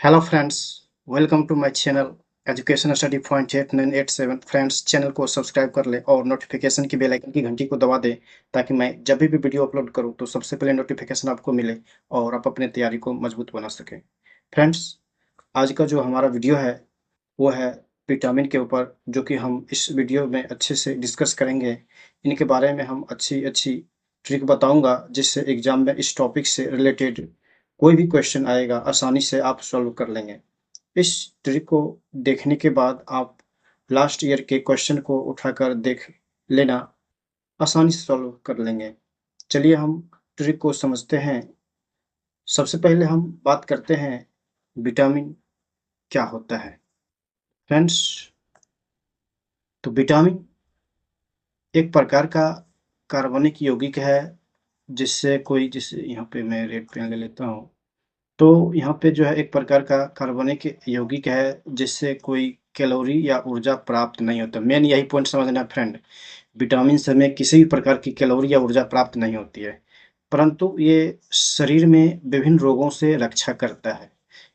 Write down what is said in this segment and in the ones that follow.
Hello friends, welcome to my channel education study point 8987। Friends, channel को subscribe कर लें और नोटिफिकेशन की बेल आइकन की घंटी को दबा दें ताकि मैं जब भी वीडियो अपलोड करूं तो सबसे पहले नोटिफिकेशन आपको मिले और आप अपने तैयारी को मजबूत बना सकें। फ्रेंड्स, आज का जो हमारा वीडियो है वो है विटामिन के ऊपर, जो कि हम इस वीडियो में अच्छे से डिस्कस करेंगे। इनके बारे में हम अच्छी-अच्छी ट्रिक बताऊँगा, जिससे एग्ज़ाम में इस टॉपिक से रिलेटेड कोई भी क्वेश्चन आएगा, आसानी से आप सॉल्व कर लेंगे। इस ट्रिक को देखने के बाद आप लास्ट ईयर के क्वेश्चन को उठाकर देख लेना, आसानी से सॉल्व कर लेंगे। चलिए हम ट्रिक को समझते हैं। सबसे पहले हम बात करते हैं विटामिन क्या होता है। फ्रेंड्स, तो विटामिन एक प्रकार का कार्बनिक यौगिक है, जिससे कोई जैसे यहाँ पे मैं रेड पेन ले लेता हूँ। तो यहाँ पे जो है एक प्रकार का कार्बनिक यौगिक है, जिससे कोई कैलोरी या ऊर्जा प्राप्त नहीं होता। मेन यही पॉइंट समझना फ्रेंड, विटामिन से हमें किसी भी प्रकार की कैलोरी या ऊर्जा प्राप्त नहीं होती है, परंतु ये शरीर में विभिन्न रोगों से रक्षा करता है।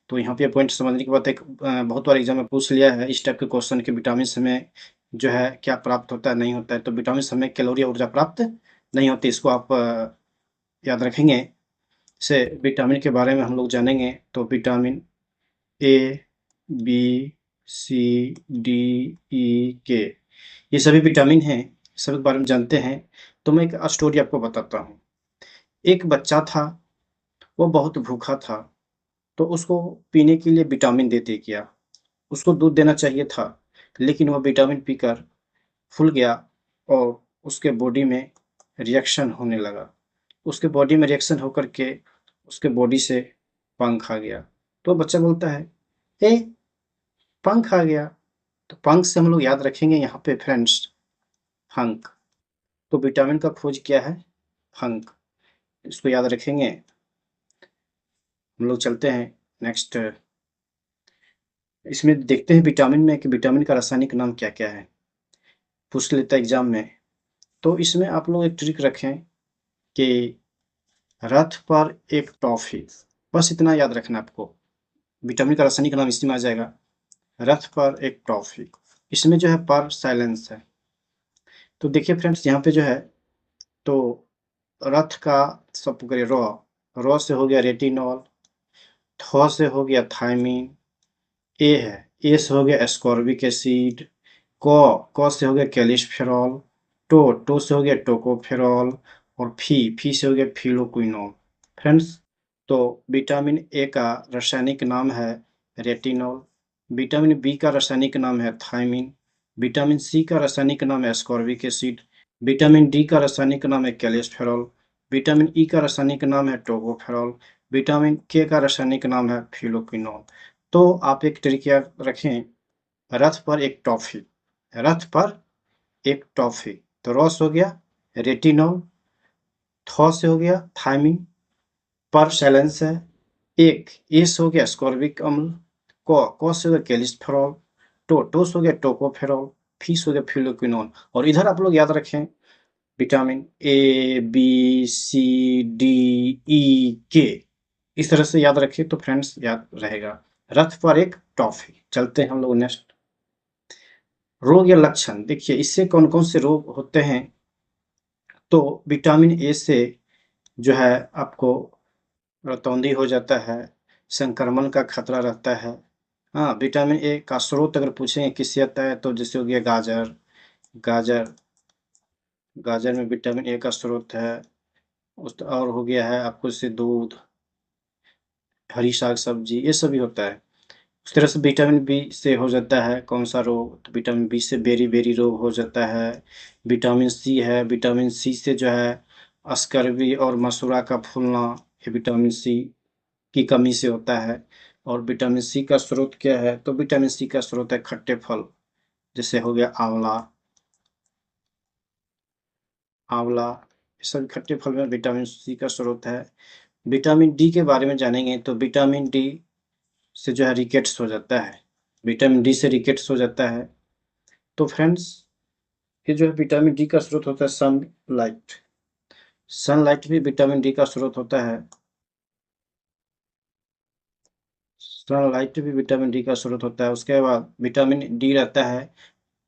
तो यहाँ पे पॉइंट समझने के बाद एक बहुत बार एग्जाम में पूछ लिया है इस टाइप के क्वेश्चन कि विटामिन से हमें जो है क्या प्राप्त होता है, नहीं होता है। तो विटामिन से हमें कैलोरी या ऊर्जा प्राप्त नहीं होती, इसको आप याद रखेंगे। से विटामिन के बारे में हम लोग जानेंगे, तो vitamin A, B, C, D, E, K, ये सभी विटामिन हैं, सभी के बारे में जानते हैं। तो मैं एक स्टोरी आपको बताता हूँ। एक बच्चा था, वो बहुत भूखा था, तो उसको पीने के लिए विटामिन दे दिया गया। उसको दूध देना चाहिए था, लेकिन वह विटामिन पीकर फूल गया और उसके बॉडी में रिएक्शन होने लगा। उसके बॉडी में रिएक्शन होकर के उसके बॉडी से पंख आ गया। तो बच्चा बोलता है, ए, पंख आ गया। तो पंख से हम लोग याद रखेंगे यहाँ पे फ्रेंड्स, फंक। तो विटामिन का खोज क्या है? फंक। इसको याद रखेंगे। हम लोग चलते हैं नेक्स्ट। इसमें देखते हैं विटामिन में कि विटामिन का रासायनिक नाम क्या-क्या है। पूछ लेता है एग्जाम में। तो इसमें आप लोग एक ट्रिक रखें कि रथ पर एक टॉफी, बस इतना याद रखना आपको। विटामिन का रासायनिक नाम इसी में आ जाएगा, रथ पर एक टॉफी। इसमें जो है पर साइलेंस है। तो देखिए फ्रेंड्स, यहाँ पे जो है, तो रथ का सब करिए रॉ से हो गया रेटिनॉल, थ से हो गया थायमीन, ए है, ए से हो गया एस्कॉर्बिक एसिड, क से हो गया कैल्सिफेरॉल, टो से हो गया टोकोफेरॉल, और फी से हो गया फिलोक्विनोल। फ्रेंड्स, तो विटामिन ए का रासायनिक नाम है रेटिनॉल, विटामिन बी का रासायनिक नाम है थायमीन, विटामिन सी का रासायनिक नाम है एस्कॉर्बिक एसिड, विटामिन डी का रासायनिक नाम है कैल्सिफेरॉल, विटामिन ई का रासायनिक नाम है टोकोफेरॉल, विटामिन के का रासायनिक नाम है फिलोक्विनोल। तो आप एक ट्रिक याद रखें, रथ पर एक टॉफी, रथ पर एक टॉफी। तो रॉस हो गया रेटिनॉल, थ से हो गया थायमीन, पर साइलेंस है, एक एस हो गया एस्कॉर्बिक अम्ल, क से हो गया कैल्सिफेरॉल, टो से हो गया टोकोफेरॉल, फी से हो गया फिलोक्विनोल। और इधर आप लोग याद रखें vitamin A, B, C, D, E, K, इस तरह से याद रखिए तो फ्रेंड्स याद रहेगा। रथ पर एक टॉफी। चलते हैं हम लोग नेक्स्ट। रोग या लक्षण देखिए, इससे कौन कौन से रोग होते हैं। तो विटामिन ए से जो है आपको रतौंधी हो जाता है, संक्रमण का खतरा रहता है। हाँ, विटामिन ए का स्रोत अगर पूछेंगे किससे आता है, तो जैसे हो गया गाजर, गाजर गाजर में विटामिन ए का स्रोत है। उस और हो गया है आपको जैसे दूध, हरी साग सब्जी, ये सभी होता है। उस तरह से विटामिन बी से हो जाता है कौन सा रोग, तो विटामिन बी से बेरी-बेरी रोग हो जाता है। विटामिन सी है, विटामिन सी से जो है स्कर्वी और मसूड़ा का फूलना, ये विटामिन सी की कमी से होता है। और विटामिन सी का स्रोत क्या है, तो विटामिन सी का स्रोत है खट्टे फल, जैसे हो गया आंवला, आंवला, ये सभी खट्टे फल में विटामिन सी का स्रोत है। विटामिन डी के बारे में जानेंगे, तो विटामिन डी से जो है रिकेट्स हो जाता है, विटामिन डी से रिकेट्स हो जाता है। तो फ्रेंड्स, ये जो है विटामिन डी का स्रोत होता है सनलाइट, सनलाइट भी विटामिन डी का स्रोत होता है। सनलाइट भी विटामिन डी का स्रोत होता है। उसके बाद विटामिन डी रहता है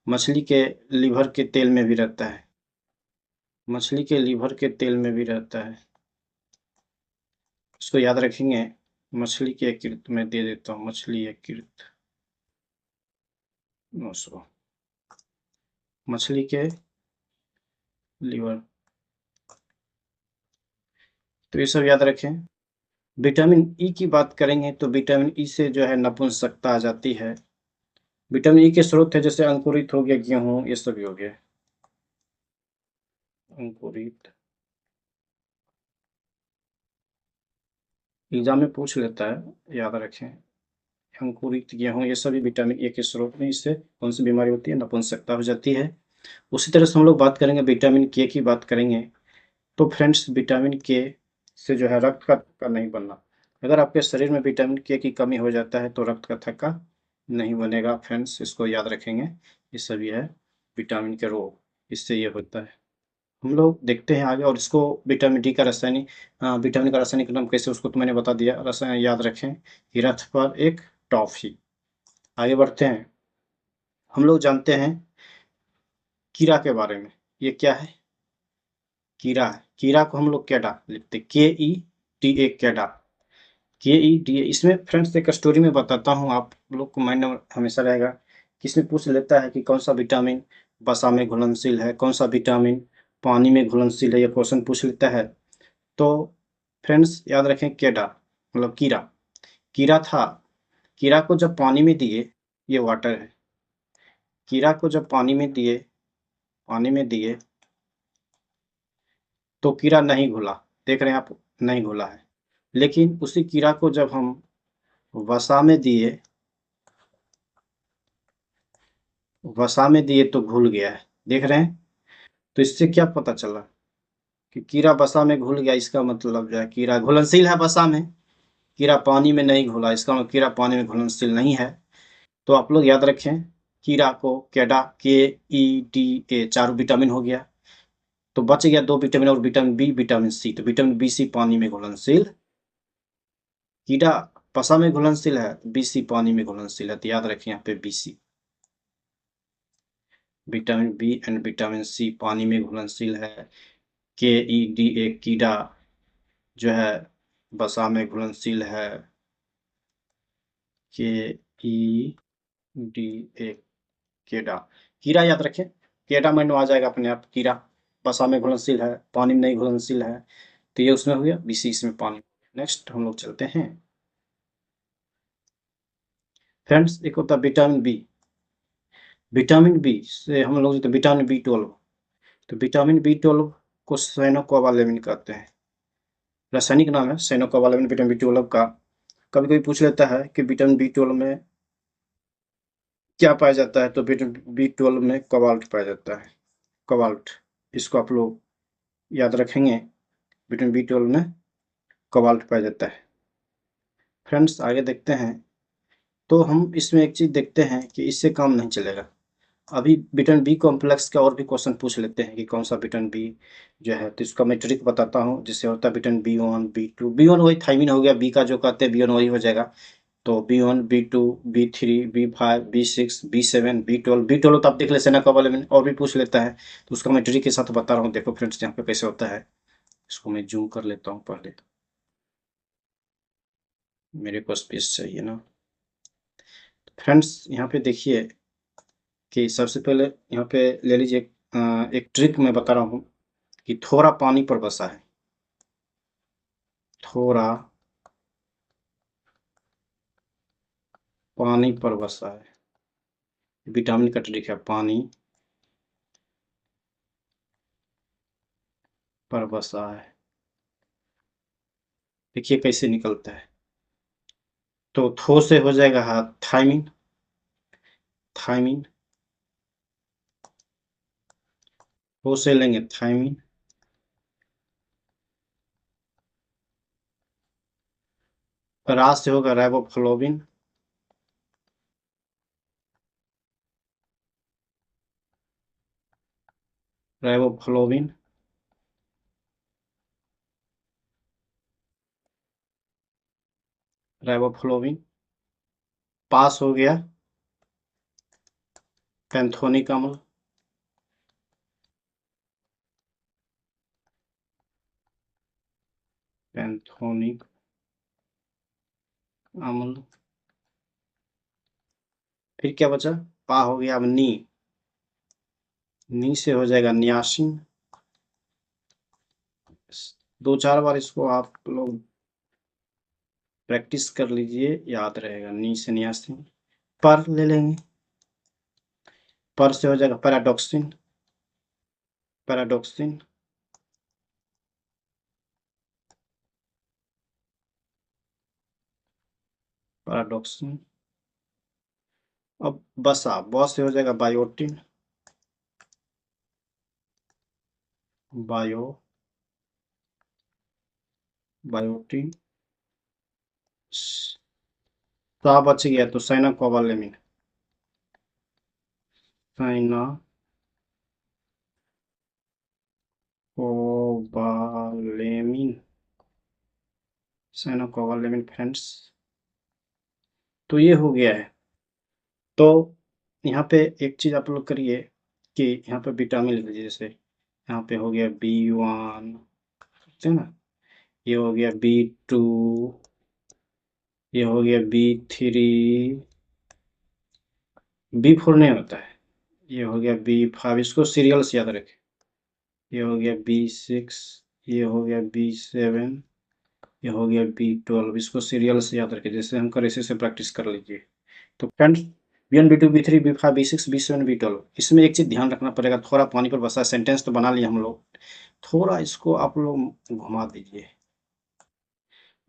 मछली के लीवर के तेल में भी रहता है, मछली के लीवर के तेल में भी रहता है। इसको याद रखेंगे। मछली के यकृत में दे देता हूँ, मछली यकृत 900, मछली के लीवर, तो ये सब याद रखें। विटामिन ई की बात करेंगे तो विटामिन ई से जो है नपुंसकता आ जाती है। विटामिन ई के स्रोत है जैसे अंकुरित हो गया, गेहूं, ये सब भी हो गया। अंकुरित एग्जाम में पूछ लेता है, याद रखें। अंकुरित गेहूं ये सभी विटामिन ए के स्रोत में, इससे कौन सी बीमारी होती है, नपुंसकता हो जाती है। उसी तरह से हम लोग बात करेंगे, विटामिन के की बात करेंगे तो फ्रेंड्स विटामिन के से जो है रक्त का थक्का नहीं बनना। अगर आपके शरीर में विटामिन के की कमी हो जाता है तो रक्त का थक्का नहीं बनेगा फ्रेंड्स, इसको याद रखेंगे। ये सभी है विटामिन के रोग, इससे ये होता है। हम लोग देखते हैं आगे, और इसको विटामिन डी का रासायनिक विटामिन का रासायनिक नाम कैसे, उसको तो मैंने बता दिया, रसायन याद रखें कि रथ पर एक टॉफी। आगे बढ़ते हैं। हम लोग जानते हैं कीड़ा के बारे में। ये क्या है, कीड़ा है। कीड़ा को हम लोग कैडा लिखते, के ई टी ए, कैडा, के ई डी ए। इसमें फ्रेंड्स एक स्टोरी में बताता हूँ, आप लोग को माइंड में हमेशा रहेगा कि इसमें पूछ लेता है कि कौन सा विटामिन वसा में घुलनशील है, कौन सा विटामिन पानी में घुलनशील है, ये क्वेश्चन पूछ लेता है। तो फ्रेंड्स याद रखें, कैडा मतलब कीड़ा, कीड़ा था। कीड़ा को जब पानी में दिए, ये वाटर है, कीड़ा को जब पानी में दिए, पानी में दिए तो कीड़ा नहीं घुला, देख रहे हैं आप, नहीं घुला है। लेकिन उसी कीड़ा को जब हम वसा में दिए, वसा में दिए तो घुल गया है, देख रहे हैं। तो इससे क्या पता चला कि कीड़ा वसा में घुल गया, इसका मतलब जो है कीड़ा घुलनशील है वसा में, कीड़ा पानी में नहीं घुला, इसका मतलब कीड़ा पानी में घुलनशील नहीं है। तो आप लोग याद रखें, कीड़ा को कैडा, के ई डी ए, चारों विटामिन हो गया। तो बच गया दो विटामिन, और विटामिन बी, विटामिन सी। तो विटामिन बी सी पानी में घुलनशील, कीड़ा वसा में घुलनशील है, बी सी पानी में घुलनशील है। तो याद रखें यहाँ पे B C, vitamin B and vitamin C पानी में घुलनशील है। के ई डी ए, कीड़ा जो है वसा में घुलनशील है। के ई डी ए, केडा, कीड़ा याद रखें, केडा माइंड में आ जाएगा अपने आप। कीड़ा वसा में घुलनशील है, पानी में नहीं घुलनशील है, तो ये उसमें हो गया, बीसी इसमें पानी। नेक्स्ट हम लोग चलते हैं फ्रेंड्स, एक होता है विटामिन बी। विटामिन बी से हम लोग जो विटामिन बी 12, तो विटामिन बी 12 को साइनोकोबालेमिन कहते हैं, रासायनिक नाम है साइनोकोबालेमिन विटामिन बी 12 का। कभी कभी पूछ लेता है कि विटामिन बी 12 में क्या पाया जाता है, तो विटामिन बी 12 में कोबाल्ट पाया जाता है, कोबाल्ट। इसको आप लोग याद रखेंगे, विटामिन बी 12 में कोबाल्ट पाया जाता है। फ्रेंड्स आगे देखते हैं, तो हम इसमें एक चीज़ देखते हैं कि इससे काम नहीं चलेगा। अभी विटामिन बी कॉम्प्लेक्स का और भी क्वेश्चन पूछ लेते हैं कि कौन सा विटामिन बी जो है, तो इसका मैं ट्रिक बताता हूँ, जिससे होता है vitamin B one, B two, B one वही थायमिन हो गया, बी का जो कहते हैं बी वन वही हो जाएगा। तो B one, B two, B three, B five, B six, B seven, B twelve. B twelve तो आप देख ले, सेना का वाले में और भी पूछ लेता है, तो उसका मैं ट्रिक के साथ बता रहा हूँ। देखो फ्रेंड्स यहाँ पे कैसे होता है, इसको मैं जूम कर लेता हूँ पहले, मेरे को स्पेस चाहिए ना। फ्रेंड्स यहाँ पे देखिए कि सबसे पहले यहाँ पे ले लीजिए, एक ट्रिक मैं बता रहा हूँ कि थोड़ा पानी पर बसा है, थोड़ा पानी पर बसा है, विटामिन का ट्रिक है, पानी पर बसा है। देखिए कैसे निकलता है, तो थो से हो जाएगा हाथ, थायमिन, थायमिन, थो से लेंगे थायमिन, रा से होगा राइबोफ्लोविन, राइबोफ्लोविन, राइबोफ्लोविन, पास हो गया पैंथोनिक अम्ल, पैंथोनिक अम्ल। फिर क्या बचा? पा हो गया, अब नी से हो जाएगा नियासिन। 2-4 बार इसको आप लोग प्रैक्टिस कर लीजिए, याद रहेगा। नी से नियासिन। पर ले लेंगे, पर से हो जाएगा पैराडॉक्सिन, पैराडॉक्सिन। पैराडॉक्सिन। अब बसा, ब से हो जाएगा बायोटिन, बायो बायोटिन। सा बच गया तो साइनाकोबालेमिन, साइना कोबालेमिन, साइनाकोबालेमिन फ्रेंड्स। तो ये हो गया है। तो यहाँ पे एक चीज़ आप लोग करिए कि यहाँ पे विटामिन लिख लीजिए। जैसे यहाँ पे हो गया B1, ठीक है ना, ये हो गया B2, ये हो गया B3, B4 नहीं होता है, ये हो गया B5, इसको सीरियल से याद रखें। ये हो गया B6, ये हो गया B7, ये हो गया B12, इसको सीरियल से याद रखें। जैसे हम कर, इसी से प्रैक्टिस कर लीजिए। तो friends, B1 B2 B3 B5 B6 B7 B12, इसमें एक चीज़ ध्यान रखना पड़ेगा। थोड़ा पानी पर बसा सेंटेंस तो बना लिया हम लोग, थोड़ा इसको आप लोग घुमा दीजिए।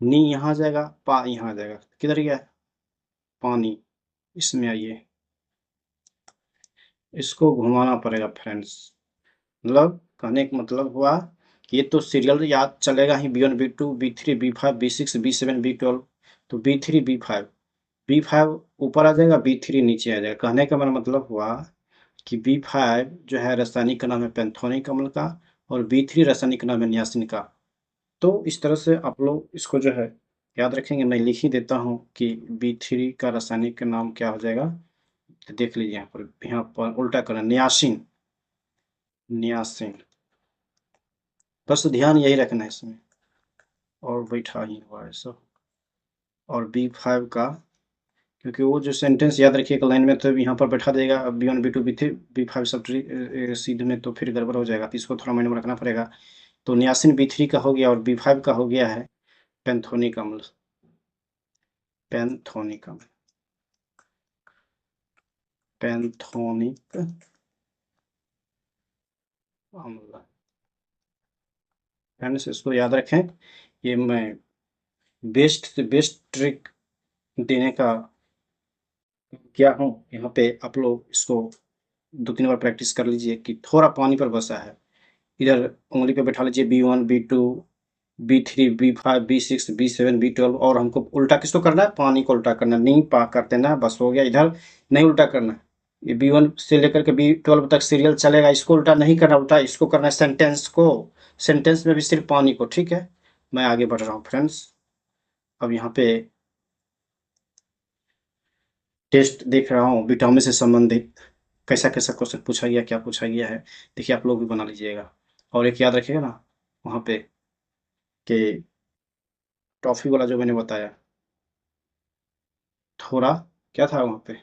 नी यहाँ आ जाएगा, पा यहाँ आ जाएगा, किधर गया पानी, इसमें आइए, इसको घुमाना पड़ेगा फ्रेंड्स। मतलब कहने का मतलब हुआ कि ये तो सीरियल याद चलेगा ही, B1 B2 B3 B5 B6 B7 B12। तो B3 B5, B5 ऊपर आ जाएगा, B3 नीचे आ जाएगा। कहने का मेरा मतलब हुआ कि B5 जो है रासायनिक नाम है पैंथोनिक अम्ल का, और B3 रासायनिक नाम है नियासिन का। तो इस तरह से आप लोग इसको जो है याद रखेंगे। मैं लिख ही देता हूँ कि B3 का रासायनिक नाम क्या हो जाएगा। तो देख लीजिए यहाँ पर उल्टा करना, नियासिन, नियासिन। बस ध्यान यही रखना है इसमें, और बैठा ही हुआ है सब। और B5 का, क्योंकि वो जो सेंटेंस याद रखिए एक लाइन में, तो यहाँ पर बैठा देगा B1 B2 B3 B5 सब सीध में, तो फिर गड़बड़ हो जाएगा। तो इसको थोड़ा माइंड में रखना पड़ेगा। तो नियासिन B3 का हो गया, और B5 का हो गया है पैंथोनिक अम्ल, पैंथोनिक अम्ल, पैंथोनिक अम्ल। फ्रेंड्स, इसको याद रखें। ये मैं बेस्ट से बेस्ट ट्रिक देने का क्या हूँ यहाँ पे। आप लोग इसको 2-3 बार प्रैक्टिस कर लीजिए कि थोड़ा पानी पर बसा है। इधर उंगली पे बैठा लीजिए B1 B2 B3 B5 B6 B7 B12, और हमको उल्टा किसको करना है, पानी को उल्टा करना है। नहीं पा कर देना है, बस हो गया। इधर नहीं उल्टा करना है। ये B1 से लेकर के B12 तक सीरियल चलेगा, इसको उल्टा नहीं करना। उल्टा इसको करना है सेंटेंस को, सेंटेंस में भी सिर्फ पानी को। ठीक है, मैं आगे बढ़ रहा हूँ फ्रेंड्स। अब यहाँ पे टेस्ट देख रहा हूँ विटामिन से संबंधित, कैसा कैसा क्वेश्चन पूछा गया, क्या पूछा गया है। देखिए, आप लोग भी बना लीजिएगा। और एक याद रखिएगा ना वहाँ पे कि टॉफी वाला जो मैंने बताया, थोड़ा क्या था वहाँ पे।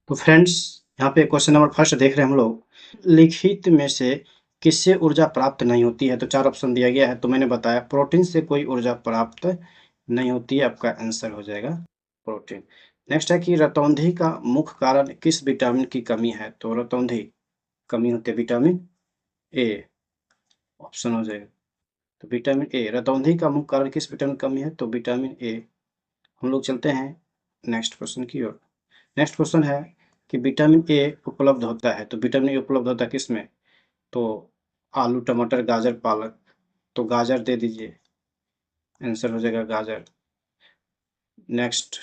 तो फ्रेंड्स, यहाँ पे क्वेश्चन नंबर फर्स्ट देख रहे हैं हम लोग। लिखित में से किससे ऊर्जा प्राप्त नहीं होती है? तो 4 ऑप्शन दिया गया है। तो मैंने बताया प्रोटीन से कोई ऊर्जा प्राप्त नहीं होती है। आपका आंसर हो जाएगा प्रोटीन। नेक्स्ट है कि रतौंधी का मुख्य कारण किस विटामिन की कमी है? तो रतौंधी कमी होती है विटामिन ए, ऑप्शन हो जाएगा। तो विटामिन ए, रतौंधी का मुख्य कारण किस विटामिन की कमी है? तो विटामिन ए। हम लोग चलते हैं नेक्स्ट क्वेश्चन की ओर। नेक्स्ट क्वेश्चन है कि विटामिन ए उपलब्ध होता है। तो विटामिन ए उपलब्ध होता है किसमें? तो आलू, टमाटर, गाजर, पालक। तो गाजर दे दीजिए, आंसर हो जाएगा गाजर। नेक्स्ट,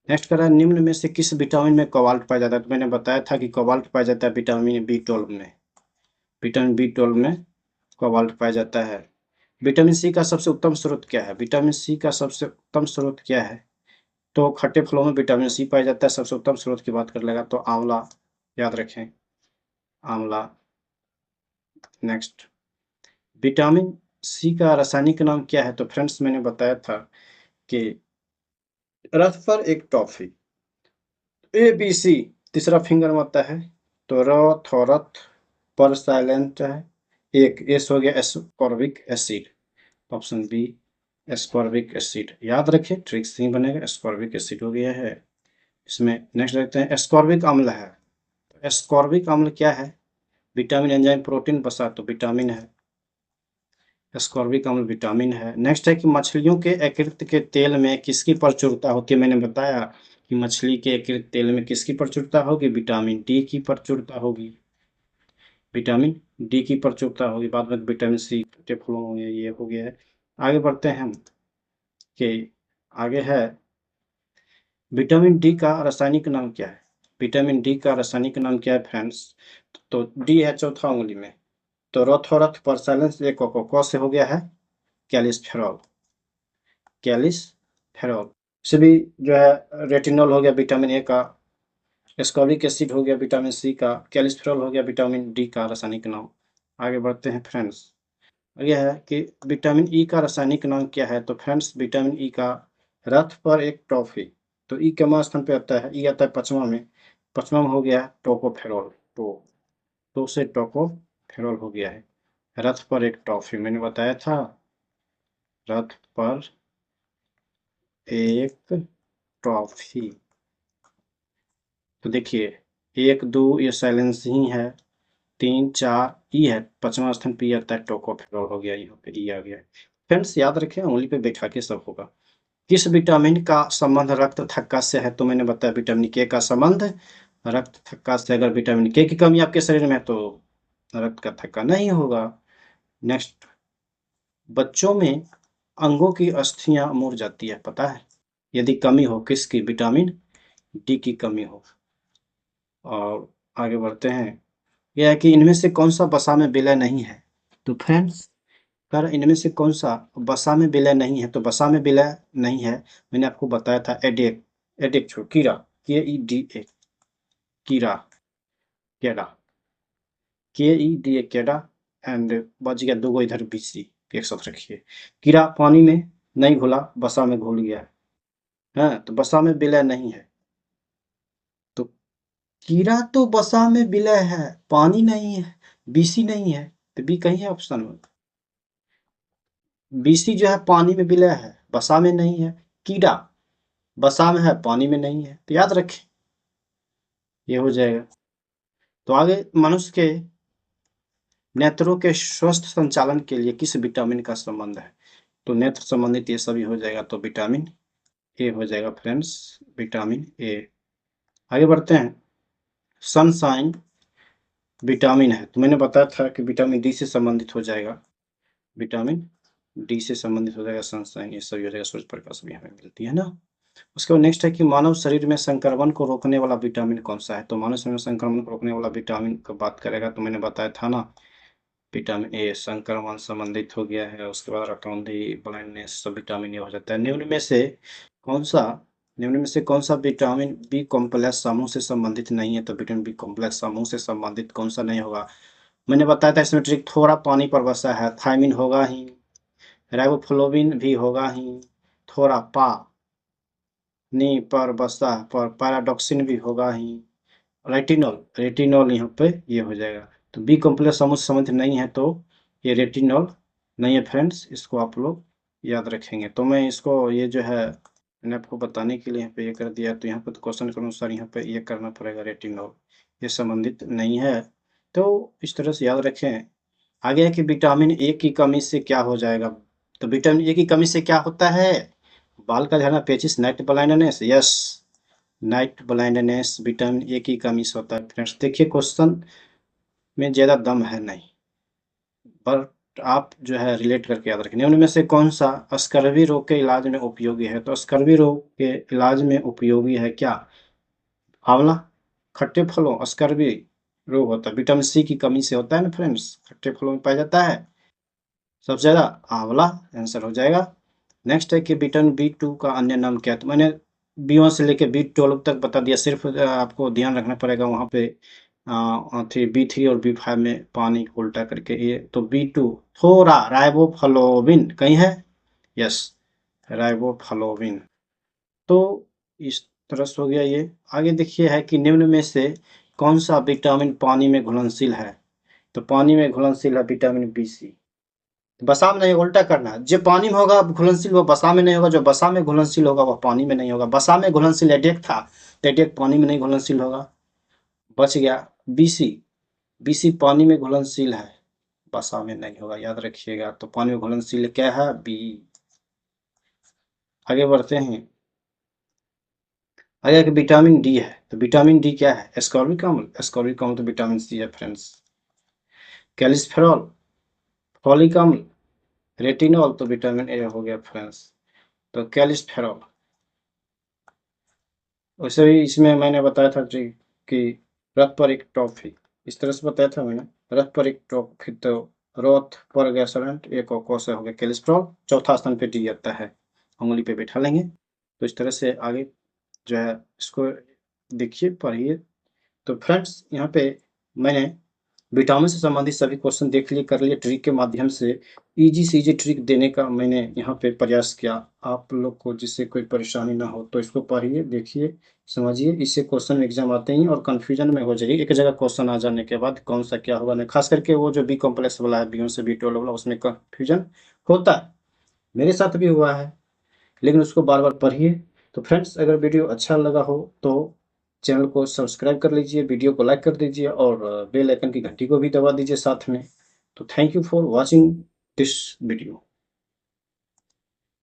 नेक्स्ट कह रहा है निम्न में से किस विटामिन में कोबाल्ट पाया जाता है। तो मैंने बताया था कि कोबाल्ट पाया जाता है विटामिन B12 में। विटामिन B12 में कोबाल्ट पाया जाता है। विटामिन सी का सबसे उत्तम स्रोत क्या है। विटामिन सी का सबसे उत्तम स्रोत क्या है। तो खट्टे फलों में विटामिन सी पाया जाता है। सबसे उत्तम स्रोत की बात कर लेगा तो आंवला, याद रखें आंवला। नेक्स्ट, विटामिन सी का रासायनिक नाम क्या है। तो फ्रेंड्स मैंने बताया था कि रथ पर एक टॉफी, ABC तीसरा फिंगर में आता है। तो रथ और रथ पर साइलेंट है। एक एस हो गया ascorbic acid, option B ascorbic acid. याद रखें ट्रिक से ही बनेगा, एस्कॉर्बिक एसिड हो गया है इसमें। नेक्स्ट देखते हैं एस्कॉर्बिक अम्ल है। एस्कॉर्बिक अम्ल क्या है। विटामिन, एंजाइम, प्रोटीन, वसा। तो विटामिन है, एस्कॉर्बिक अम्ल विटामिन है। नेक्स्ट है कि मछलियों के यकृत के तेल में किसकी प्रचुरता होती है। मैंने बताया कि मछली के यकृत तेल में किसकी प्रचुरता होगी, विटामिन डी की प्रचुरता होगी। विटामिन डी की प्रचुरता होगी। बाद में विटामिन सी खट्टे फलों हो गया, ये हो गया है। आगे बढ़ते हैं हम कि आगे है विटामिन डी का रासायनिक नाम क्या है। विटामिन डी का रासायनिक नाम क्या है फ्रेंड्स। तो डी है चौथा उंगली में। तो रथ पर साइलेंस एक क से हो गया है कैलिसफेरॉल, कैलिसफेरॉल। से भी जो है रेटिनॉल हो गया विटामिन ए का, एस्कॉर्बिक एसिड हो गया विटामिन सी का, कैलिसफेरॉल हो गया विटामिन डी का रासायनिक नाम। आगे बढ़ते हैं फ्रेंड्स। यह है कि विटामिन ई का रासायनिक नाम क्या है। तो फ्रेंड्स विटामिन ई का रथ पर एक टॉफी। तो ई के स्थान पे आता है, ई आता है पचवा में। पचवा में हो गया टोकोफेरॉल। तो से टोकोफेरॉल हो गया है। रथ पर एक टॉफी मैंने बताया था, रथ पर एक टॉफी। तो देखिए 1 2 ये साइलेंस ही है, 3 4 ई है, पचवा स्थान पे आता है टोकोफेरॉल हो गया, यहाँ पे ई आ गया। फ्रेंड्स याद रखें उंगली पे बैठा के सब होगा। किस विटामिन का संबंध रक्त थक्का से है। तो मैंने बताया विटामिन के का संबंध रक्त थक्का से। अगर विटामिन के की कमी आपके शरीर में है तो रक्त का थक्का नहीं होगा। नेक्स्ट, बच्चों में अंगों की अस्थियां मुड़ जाती है, पता है यदि कमी हो किसकी, विटामिन डी की कमी हो। और आगे बढ़ते हैं, यह है कि इनमें से कौन सा वसा में विलय नहीं है। तो फ्रेंड्स पर इनमें से कौन सा वसा में विलय नहीं है। तो वसा में विलय नहीं है, मैंने आपको बताया था एडेक, एडेक छोड़ कीड़ा, KEDA कीड़ा, केड़ा, KEDA केड़ा। एंड बच गया दो इधर BC, एक साथ रखिए। कीड़ा पानी में नहीं घुला, वसा में घुल गया है, तो वसा में विलय नहीं है। तो कीड़ा तो वसा में विलय है, पानी नहीं है, BC नहीं है। तो बी कहीं है ऑप्शन में। BC जो है पानी में विलय है, वसा में नहीं है। कीड़ा वसा में है, पानी में नहीं है। तो याद रखें ये हो जाएगा। तो आगे मनुष्य के नेत्रों के स्वस्थ संचालन के लिए किस विटामिन का संबंध है। तो नेत्र संबंधित ये सभी हो जाएगा, तो विटामिन ए हो जाएगा फ्रेंड्स, विटामिन ए। आगे बढ़ते हैं, सनशाइन विटामिन है। तो मैंने बताया था कि विटामिन डी से संबंधित हो जाएगा, विटामिन डी से संबंधित हो जाएगा सनशाइन, ये सभी हो जाएगा, सूर्य प्रकाश भी हमें मिलती है ना। उसके बाद नेक्स्ट है कि मानव शरीर में संक्रमण को रोकने वाला विटामिन कौन सा है। तो मानव शरीर में संक्रमण को रोकने वाला विटामिन की बात करेगा तो मैंने बताया था ना, विटामिन ए संक्रमण संबंधित हो गया है। उसके बाद रतौंधी, ब्लाइंडनेस, सब विटामिन ए हो जाता है। कौन सा निम्न में से कौन सा विटामिन बी कॉम्प्लेक्स समूह से संबंधित नहीं है। तो विटामिन बी कॉम्प्लेक्स समूह से संबंधित कौन सा नहीं होगा। मैंने बताया था इसमें ट्रिक, थोड़ा पानी पर बसा है, थायमिन होगा ही, राइबोफ्लोविन भी होगा ही, थोड़ा पा नी पर बसा पर पैराडॉक्सिन भी होगा ही, रेटिनॉल, रेटिनॉल यहाँ पे ये हो जाएगा। तो बी कॉम्प्लेक्स समूह से संबंधित नहीं है, तो ये रेटिनॉल नहीं है फ्रेंड्स, इसको आप लोग याद रखेंगे। तो मैं इसको ये जो है मैंने आपको बताने के लिए यहाँ पे ये कर दिया। तो यहाँ पे तो क्वेश्चन के अनुसार यहाँ पे ये करना पड़ेगा, रेटिनॉल ये संबंधित नहीं है। तो इस तरह से याद रखें। आगे है कि विटामिन ए की कमी से क्या हो जाएगा। तो विटामिन ए की कमी से क्या होता है, बाल का झड़ना, पेचिस, night blindness. Yes, night blindness vitamin A की कमी से होता है फ्रेंड्स। देखिए क्वेश्चन में ज़्यादा दम है नहीं, पर आप जो है रिलेट करके याद रखें। निम्न में से कौन सा स्कर्वी रोग के इलाज में उपयोगी है? तो स्कर्वी रोग के इलाज में उपयोगी है क्या? आंवला, खट्टे फलों, स्कर्वी रोग होता है, विटामिन सी की कमी से होता है ना फ्रेंड्स, खट्टे फलों में पाया जाता है। सबसे ज़्यादा आंवला आंसर हो जाएगा। नेक्स्ट है कि विटामिन बी2 का अन्य नाम क्या है? तो मैंने बी1 से लेकर बी12 तक बता दिया, सिर्फ आपको ध्यान रखना पड़ेगा वहाँ पे बी3 और बी5 में पानी को उल्टा करके ये। तो बी2 थोड़ा राइबोफ्लाविन कहीं है? Yes, riboflavin. तो इस तरह से हो गया ये। आगे देखिए है कि निम्न में से कौन सा विटामिन पानी में घुलनशील है? तो पानी में घुलनशील है विटामिन बी बसा में नहीं, उल्टा करना है। जो पानी में होगा घुलनशील वो बसा में नहीं होगा, जो बसा में घुलनशील होगा वह पानी में नहीं होगा। बसा में घुलनशील एडेक था, तो एडेक पानी में नहीं घुलनशील होगा, बच गया। बीसी, बीसी पानी में घुलनशील है, बसा में नहीं होगा, याद रखिएगा। तो पानी में घुलनशील क्या है? बी। आगे बढ़ते हैं। आगे विटामिन डी है, तो विटामिन डी क्या है? एस्कॉर्बिक अम्ल, एस्कॉर्बिक अम्ल तो विटामिन सी है फ्रेंड्स। कैल्सिफेरॉल, फॉलिक अम्ल, रेटिनॉल तो विटामिन ए हो गया फ्रेंड्स। तो कैल्सिफेरॉल। वैसे भी इसमें मैंने बताया था जी कि रथ पर एक टॉफी, इस तरह से बताया था मैंने, रथ पर एक टॉफी। तो रोथ पर गैसोलेंट, एक और से हो गया कैल्सिफेरॉल, चौथा स्थान पे डी आता है, उंगली पे बैठा लेंगे। तो इस तरह से आगे जो है इसको देखिए, पढ़िए। तो फ्रेंड्स यहाँ पे मैंने विटामिन से संबंधित सभी क्वेश्चन देख लिए, कर लिए। ट्रिक के माध्यम से इजी से इजी ट्रिक देने का मैंने यहाँ पे प्रयास किया आप लोग को, जिससे कोई परेशानी ना हो। तो इसको पढ़िए, देखिए, समझिए। इससे क्वेश्चन एग्जाम आते ही और कंफ्यूजन में हो जाइए। एक जगह क्वेश्चन आ जाने के बाद कौन सा क्या होगा नहीं, खास करके वो जो बी कॉम्प्लेक्स वाला है, बी1 से बी12 वाला, उसमें कंफ्यूजन होता है, मेरे साथ भी हुआ है, लेकिन उसको बार बार पढ़िए। तो फ्रेंड्स, अगर वीडियो अच्छा लगा हो तो चैनल को सब्सक्राइब कर लीजिए, वीडियो को लाइक कर दीजिए और बेल आइकन की घंटी को भी दबा दीजिए साथ में। तो thank you for watching this video.